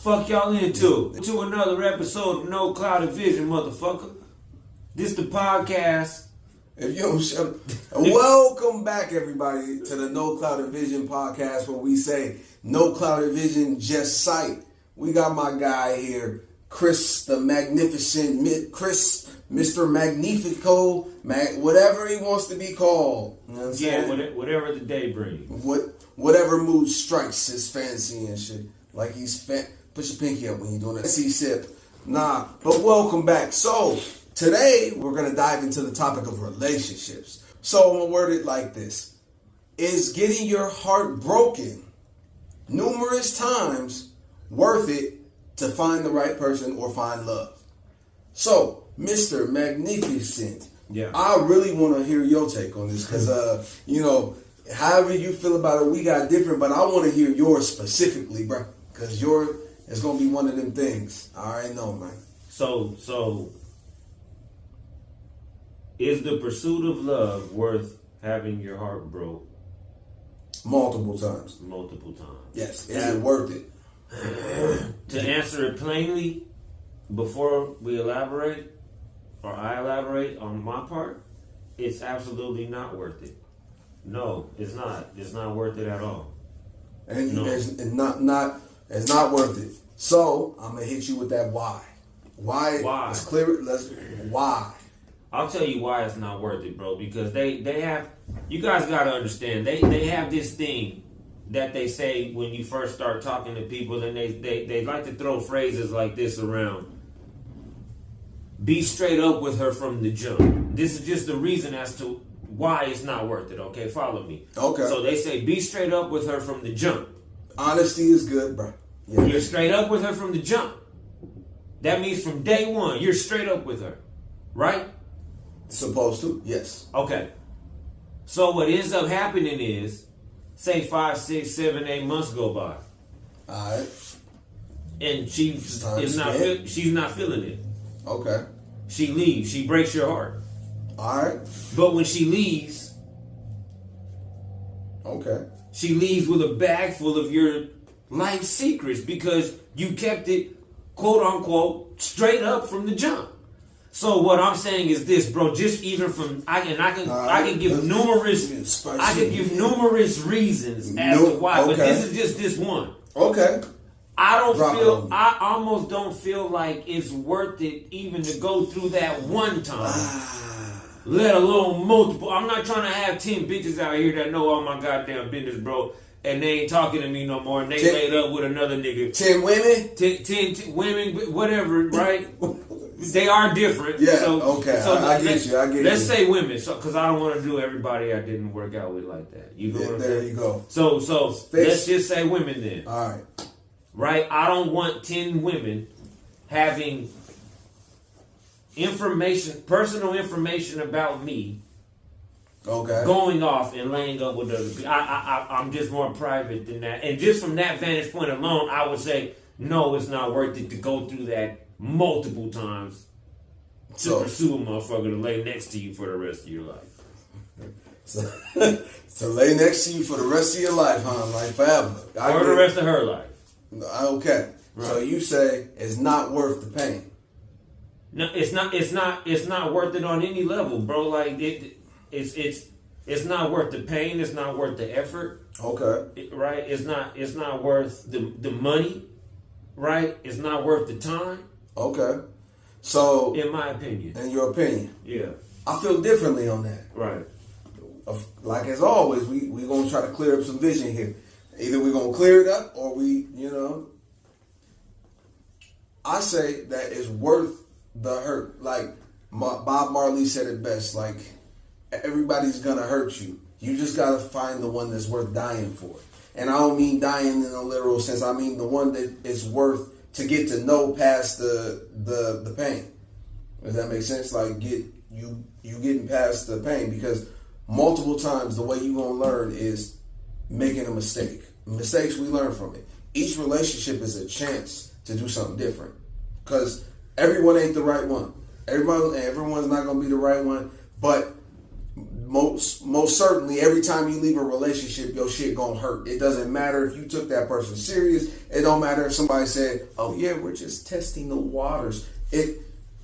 Fuck y'all into? To another episode of No Clouded Vision, motherfucker. This the podcast. If you don't shut welcome back, everybody, to the No Clouded Vision podcast, where we say no clouded vision, just sight. We got my guy here, Chris the Magnificent, Mr. Magnifico, whatever he wants to be called. You know what I'm saying? Whatever the day brings. Whatever mood strikes his fancy and shit. Like he's fat. Put your pinky up when you're doing that. See sip. Nah, but welcome back. So, today we're going to dive into the topic of relationships. So, I'm going to word it like this. Is getting your heart broken numerous times worth it to find the right person or find love? So, Mr. Magnificent, I really want to hear your take on this because, however you feel about it, we got different, but I want to hear yours specifically, bro, because yours is going to be one of them things. I already know, man. So, is the pursuit of love worth having your heart broke? Multiple times. Yes. Is it worth it? To answer it plainly, before we elaborate, or I elaborate on my part, it's absolutely not worth it. No, it's not. It's not worth it at all. And no. It's not worth it. So I'm gonna hit you with that why. Why? Let's clear it. Why? I'll tell you why it's not worth it, bro. Because they have. You guys gotta understand. They have this thing that they say when you first start talking to people, and they like to throw phrases like this around. Be straight up with her from the jump. This is just the reason as to why it's not worth it. Okay, follow me. Okay. So they say be straight up with her from the jump. Honesty is good, bro. Yeah. You're straight up with her from the jump. That means from day one, you're straight up with her. Right? Supposed to, yes. Okay. So what ends up happening is, say 5, 6, 7, 8 months go by. Alright. And she's not feeling it. Okay. She leaves. She breaks your heart. Alright. But when she leaves, okay, she leaves with a bag full of your life secrets because you kept it, quote unquote, straight up from the jump. So what I'm saying is this, bro. Just even from I can give numerous reasons as to why, okay. But this is just this one. Okay. I almost don't feel like it's worth it even to go through that one time. Let alone multiple. I'm not trying to have 10 bitches out here that know all my goddamn business, bro, and they ain't talking to me no more, and they laid up with another nigga. 10 women? 10 women, whatever, right? They are different. Yeah, so, okay. So I get you. Let's say women, because I don't want to do everybody I didn't work out with like that. You know what I'm saying? There you go. So let's just say women then. All right. Right? I don't want 10 women having personal information about me, okay, going off and laying up with other people. I'm just more private than that. And just from that vantage point alone, I would say, no, it's not worth it to go through that multiple times to pursue a motherfucker to lay next to you for the rest of your life. So lay next to you for the rest of your life, huh? Like forever. Or the rest of her life. Okay. Right. So you say it's not worth the pain. No, it's not worth it on any level, bro. Like it's not worth the pain. It's not worth the effort. Okay. Right. It's not worth the money. Right. It's not worth the time. Okay. So, in my opinion. In your opinion. Yeah. I feel differently on that. Right. Like as always, we're gonna try to clear up some vision here. Either we're gonna clear it up or I say that it's worth the hurt. Like Bob Marley said it best, like everybody's gonna hurt you. You just gotta find the one that's worth dying for. And I don't mean dying in a literal sense. I mean the one that is worth to get to know past the pain. Does that make sense? Like you getting past the pain, because multiple times the way you gonna learn is making a mistake. Mistakes, we learn from it. Each relationship is a chance to do something different, because everyone ain't the right one. Everyone's not gonna be the right one, but most certainly, every time you leave a relationship, your shit gonna hurt. It doesn't matter if you took that person serious. It don't matter if somebody said, "Oh yeah, we're just testing the waters."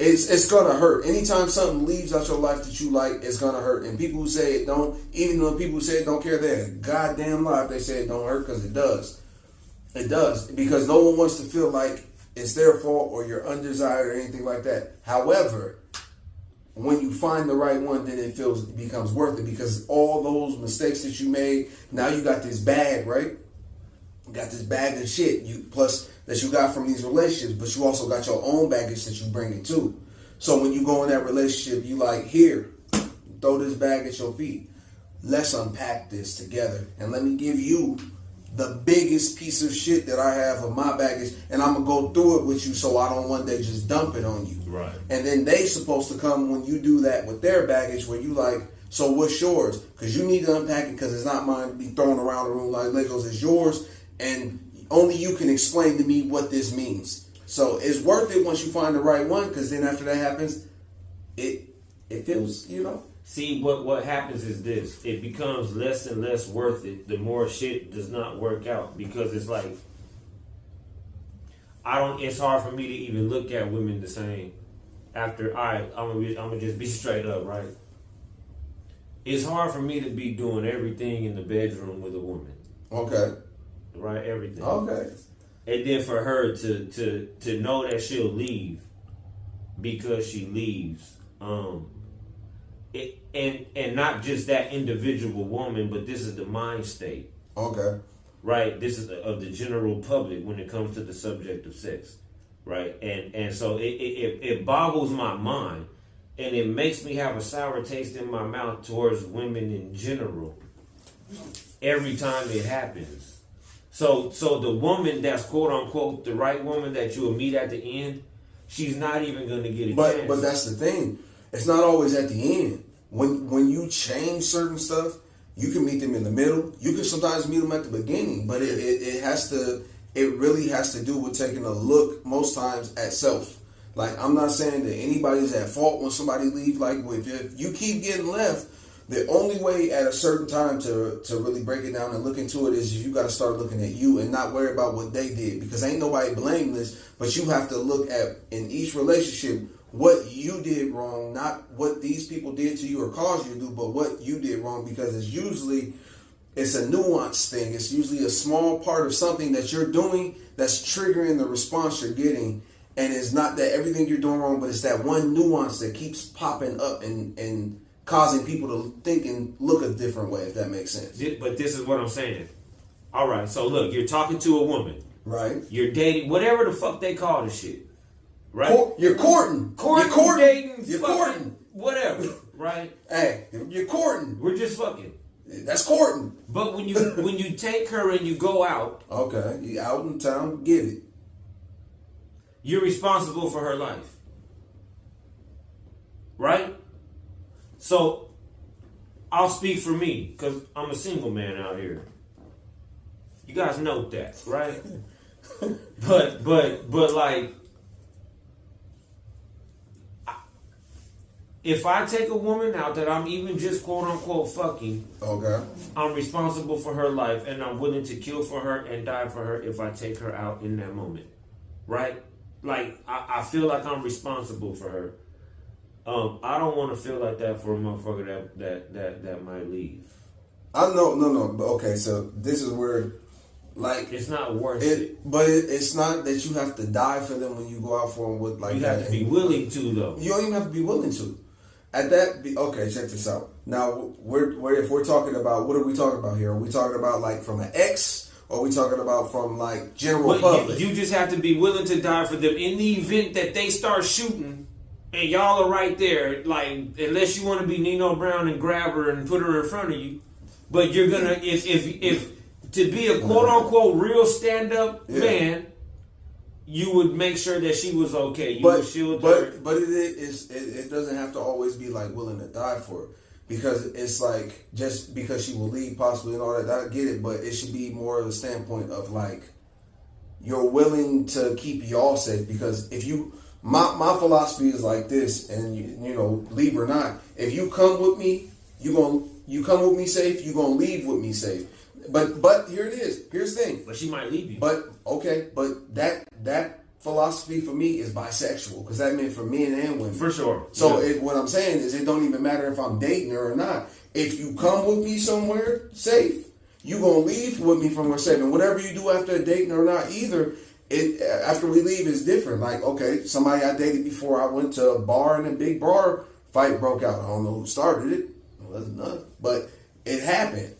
It's gonna hurt. Anytime something leaves out your life that you like, it's gonna hurt. And people who say it don't, even though people who say it don't care, they're a goddamn lie if they say it don't hurt, because it does. It does, because no one wants to feel like it's their fault or you're undesired or anything like that. However, when you find the right one, then it becomes worth it, because all those mistakes that you made, now you got this bag, right? You got this bag of shit. Plus that you got from these relationships, but you also got your own baggage that you bring it too. So when you go in that relationship, you like, here, throw this bag at your feet. Let's unpack this together, and let me give you the biggest piece of shit that I have of my baggage, and I'm gonna go through it with you, so I don't one day just dump it on you. Right. And then they supposed to come when you do that with their baggage, where you like, so what's yours? Because you need to unpack it, because it's not mine to be thrown around the room like Legos. It's yours, and only you can explain to me what this means. So it's worth it once you find the right one, because then after that happens, it feels, See, what happens is this. It becomes less and less worth it the more shit does not work out, because it's like, it's hard for me to even look at women the same after I'm gonna just be straight up, right? It's hard for me to be doing everything in the bedroom with a woman. Okay. Right? Everything. Okay. And then for her to know that she'll leave because she leaves. And not just that individual woman, but this is the mind state. Okay. Right? This is of the general public when it comes to the subject of sex. Right? And so it boggles my mind, and it makes me have a sour taste in my mouth towards women in general every time it happens. So the woman that's quote unquote the right woman that you'll meet at the end, she's not even going to get a chance. But that's the thing. It's not always at the end. When you change certain stuff, you can meet them in the middle. You can sometimes meet them at the beginning, but it really has to do with taking a look most times at self. Like, I'm not saying that anybody's at fault when somebody leaves. Like, if you keep getting left, the only way at a certain time to really break it down and look into it is you got to start looking at you and not worry about what they did, because ain't nobody blameless, but you have to look at, in each relationship, what you did wrong, not what these people did to you or caused you to do, but what you did wrong, because it's a nuanced thing. It's usually a small part of something that you're doing that's triggering the response you're getting. And it's not that everything you're doing wrong, but it's that one nuance that keeps popping up and causing people to think and look a different way, if that makes sense. But this is what I'm saying. All right, so look, you're talking to a woman. Right. You're dating, whatever the fuck they call this shit. Right? You're courting. Courting, you're dating, you're fucking, courting. whatever. Right? Hey, you're courting. We're just fucking. That's courting. But when you take her and you go out. Okay, you out in town, get it. You're responsible for her life. Right? So, I'll speak for me, because I'm a single man out here. You guys know that, right? but like, if I take a woman out that I'm even just quote unquote fucking, okay, I'm responsible for her life, and I'm willing to kill for her and die for her if I take her out in that moment. Right? Like, I feel like I'm responsible for her. I don't want to feel like that for a motherfucker that might leave. I know, no. Okay, so this is where, like, it's not worth it. But it's not that you have to die for them when you go out for them with like. You have to be willing to, though. You don't even have to be willing to. Okay, check this out. Now, if we're talking about, what are we talking about here? Are we talking about like from an ex, or are we talking about from like general public? You just have to be willing to die for them in the event that they start shooting, and y'all are right there. Like, unless you want to be Nino Brown and grab her and put her in front of you, but you're gonna if to be a quote unquote real stand up man. You would make sure that she was okay. You would shield her. But it doesn't have to always be like willing to die for her, because it's like, just because she will leave possibly and all that. I get it, but it should be more of a standpoint of like, you're willing to keep y'all safe, because if you, my philosophy is like this, and you know, leave or not, if you come with me You come with me safe, you gonna leave with me safe. But here it is. Here's the thing. But she might leave you. But that philosophy for me is bisexual because that meant for men and women. For sure. So what I'm saying is it don't even matter if I'm dating her or not. If you come with me somewhere safe, you gonna leave with me somewhere safe. And whatever you do after dating or not either, after we leave is different. Like, okay, somebody I dated before, I went to a bar and a big bar fight broke out. I don't know who started it. It wasn't us. But it happened.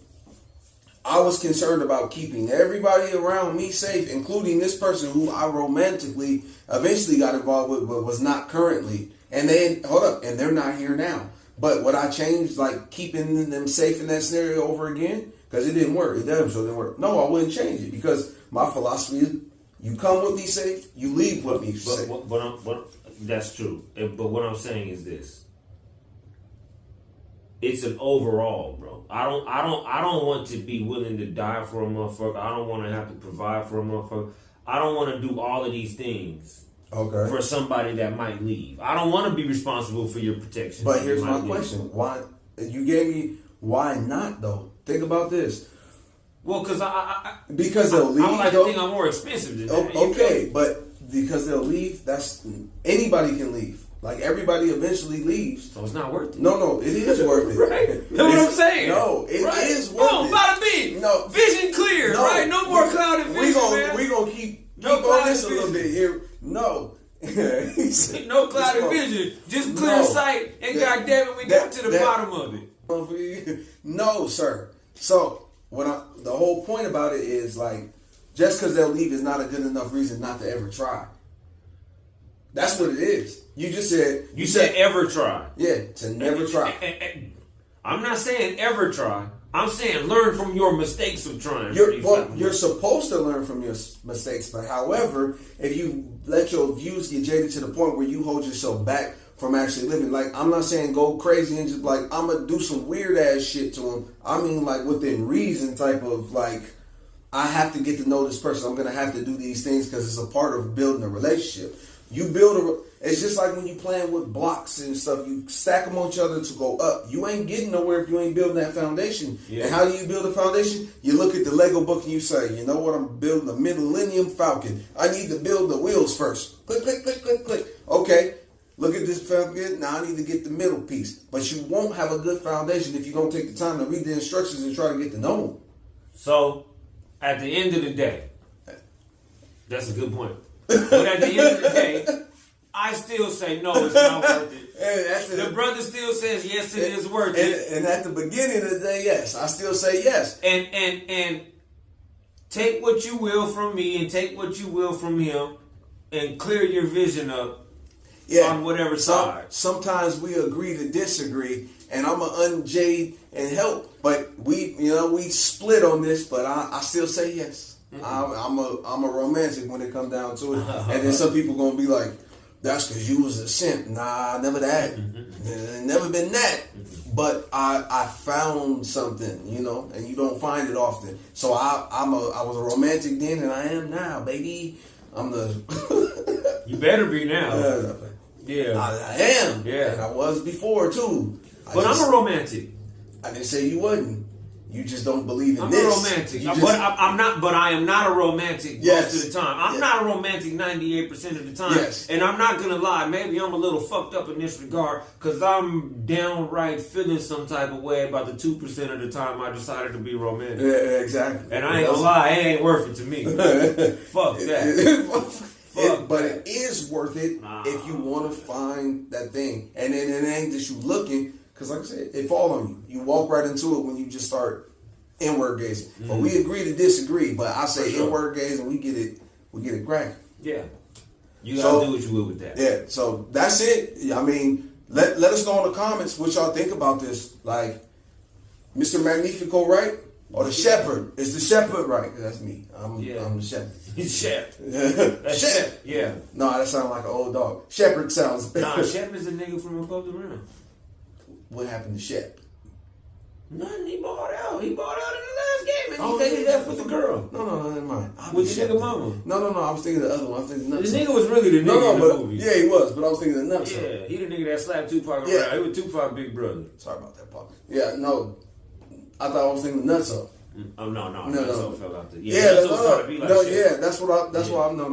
I was concerned about keeping everybody around me safe, including this person who I romantically eventually got involved with, but was not currently. And they're not here now. But would I change, like, keeping them safe in that scenario over again? Because it didn't work. It damn sure didn't work. No, I wouldn't change it because my philosophy is you come with me safe, you leave with me safe. That's true. But what I'm saying is this. It's an overall, bro. I don't want to be willing to die for a motherfucker. I don't want to have to provide for a motherfucker. I don't want to do all of these things for somebody that might leave. I don't want to be responsible for your protection. But here's my question. Why you gave me why not though? Think about this. Well, because they'll leave. I would like to think I'm more expensive than that. Okay, but because they'll leave, that's anybody can leave. Like, everybody eventually leaves. So it's not worth it. No, it is worth it. Right. That's what I'm saying. No, it is worth it. Bada bing. No. Vision clear, right? No more clouded vision, man. We're going to keep on this a little bit here. No. No clouded vision. Just clear sight. And goddamn it, we got to the bottom of it. No, sir. So, the whole point about it is, like, just because they'll leave is not a good enough reason not to ever try. That's what it is. You just said... You said ever try. Yeah, to never try. I'm not saying ever try. I'm saying learn from your mistakes of trying. You're supposed to learn from your mistakes, but however, if you let your views get jaded to the point where you hold yourself back from actually living, like, I'm not saying go crazy and just like, I'm going to do some weird ass shit to them. I mean, like, within reason type of, like, I have to get to know this person. I'm going to have to do these things because it's a part of building a relationship. It's just like when you playing with blocks and stuff. You stack them on each other to go up. You ain't getting nowhere if you ain't building that foundation. Yeah. And how do you build a foundation? You look at the Lego book and you say, you know what? I'm building a Millennium Falcon. I need to build the wheels first. Click, click, click, click, click. Okay. Look at this Falcon. Now I need to get the middle piece. But you won't have a good foundation if you don't take the time to read the instructions and try to get to know them. So, at the end of the day, that's a good point. But at the end of the day, I still say no, it's not worth it. The brother still says yes, it is worth it. And at the beginning of the day, yes, I still say yes. And take what you will from me and take what you will from him and clear your vision up on whatever side. Sometimes we agree to disagree, and I'm an unjade and help. But we split on this, but I still say yes. Mm-hmm. I'm a romantic when it comes down to it. And then some people gonna be like, that's because you was a simp. Nah, never that. Mm-hmm. Never been that. Mm-hmm. But I found something, and you don't find it often. So I was a romantic then, and I am now, baby. I'm the. You better be now. Yeah, I am. Yeah, and I was before too. But I'm a romantic. I didn't say you wasn't. You just don't believe in I'm this. I'm a romantic. I'm not. But I am not a romantic most of the time. I'm not a romantic 98% of the time. Yes. And I'm not gonna lie. Maybe I'm a little fucked up in this regard because I'm downright feeling some type of way about the 2% of the time I decided to be romantic. Yeah, exactly. And I ain't gonna lie. It ain't worth it to me. Fuck that. But it is worth it if you want to find that thing. And then it ain't just you looking. Because like I said, it fall on you. You walk right into it when you just start inward gazing. Mm-hmm. But we agree to disagree. But I say inward gazing, we get it cracking. Yeah. You gotta do what you will with that. Yeah. So that's it. I mean, let us know in the comments what y'all think about this. Like, Mr. Magnifico right? Or the shepherd. Is the shepherd right? That's me. I'm the shepherd. He's Shep. Shep. Yeah. No, that sounds like an old dog. Shepherd sounds better. Nah, Shep is a nigga from above the rim. What happened to Shep? Nothing. He bought out. He bought out in the last game, and he left with the girl. No, never mind. With the nigga mama. No. I was thinking the other one. I was thinking The nigga was really the nigga in the movie. Yeah, he was. But I was thinking the nuts. Yeah, he the nigga that slapped Tupac around. He was Tupac big brother. Sorry about that, Paul. Yeah, no. I thought I was thinking nuts up. Oh no, No. Fell out there. Yeah, That's what I. That's why I'm. No.